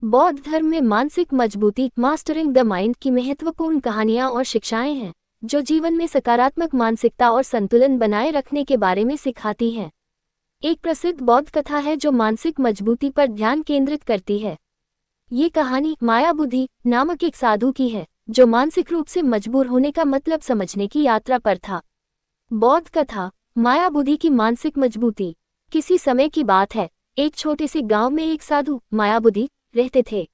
बौद्ध धर्म में मानसिक मजबूती मास्टरिंग द माइंड की महत्वपूर्ण कहानियां और शिक्षाएं हैं जो जीवन में सकारात्मक मानसिकता और संतुलन बनाए रखने के बारे में सिखाती हैं। एक प्रसिद्ध बौद्ध कथा है जो मानसिक मजबूती पर ध्यान केंद्रित करती है। ये कहानी मायाबुद्धि नामक एक साधु की है जो मानसिक रूप से मजबूर होने का मतलब समझने की यात्रा पर था। बौद्ध कथा मायाबुद्धि की मानसिक मजबूती। किसी समय की बात है, एक छोटे से गांव में एक साधु मायाबुद्धि रहते थे।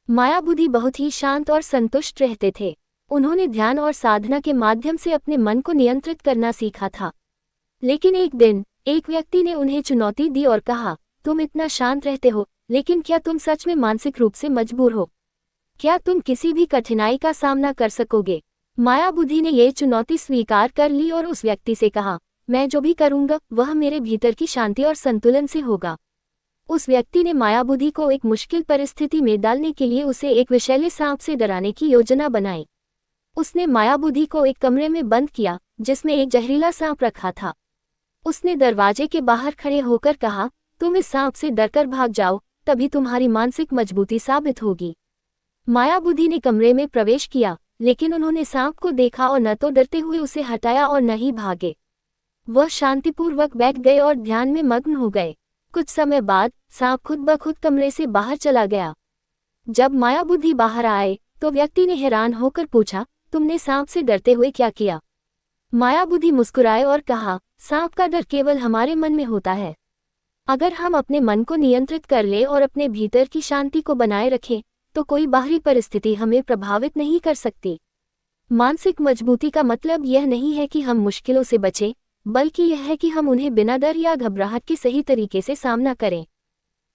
मायाबुद्धि बहुत ही शांत और संतुष्ट रहते थे। उन्होंने ध्यान और साधना के माध्यम से अपने मन को नियंत्रित करना सीखा था। लेकिन एक दिन एक व्यक्ति ने उन्हें चुनौती दी और कहा, तुम इतना शांत रहते हो, लेकिन क्या तुम सच में मानसिक रूप से मजबूर हो? क्या तुम किसी भी कठिनाई का सामना कर सकोगे? मायाबुद्धि ने यह चुनौती स्वीकार कर ली और उस व्यक्ति से कहा, मैं जो भी करूंगा वह मेरे भीतर की शांति और संतुलन से होगा। उस व्यक्ति ने मायाबुद्धि को एक मुश्किल परिस्थिति में डालने के लिए उसे एक विषैले सांप से डराने की योजना बनाई। उसने मायाबुद्धि को एक कमरे में बंद किया जिसमें एक जहरीला सांप रखा था। उसने दरवाजे के बाहर खड़े होकर कहा, तुम इस सांप से डरकर भाग जाओ, तभी तुम्हारी मानसिक मजबूती साबित होगी। मायाबुद्धि ने कमरे में प्रवेश किया, लेकिन उन्होंने सांप को देखा और न तो डरते हुए उसे हटाया और न ही भागे। वह शांतिपूर्वक बैठ गए और ध्यान में मग्न हो गए। कुछ समय बाद सांप खुद ब खुद कमरे से बाहर चला गया। जब मायाबुद्धि बाहर आए तो व्यक्ति ने हैरान होकर पूछा, तुमने सांप से डरते हुए क्या किया? मायाबुद्धि मुस्कुराए और कहा, सांप का डर केवल हमारे मन में होता है। अगर हम अपने मन को नियंत्रित कर लें और अपने भीतर की शांति को बनाए रखें तो कोई बाहरी परिस्थिति हमें प्रभावित नहीं कर सकती। मानसिक मजबूती का मतलब यह नहीं है कि हम मुश्किलों से बचें, बल्कि यह है कि हम उन्हें बिना डर या घबराहट के सही तरीके से सामना करें।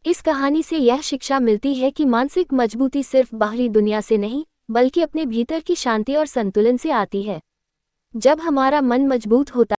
इस कहानी से यह शिक्षा मिलती है कि मानसिक मजबूती सिर्फ बाहरी दुनिया से नहीं, बल्कि अपने भीतर की शांति और संतुलन से आती है। जब हमारा मन मजबूत होता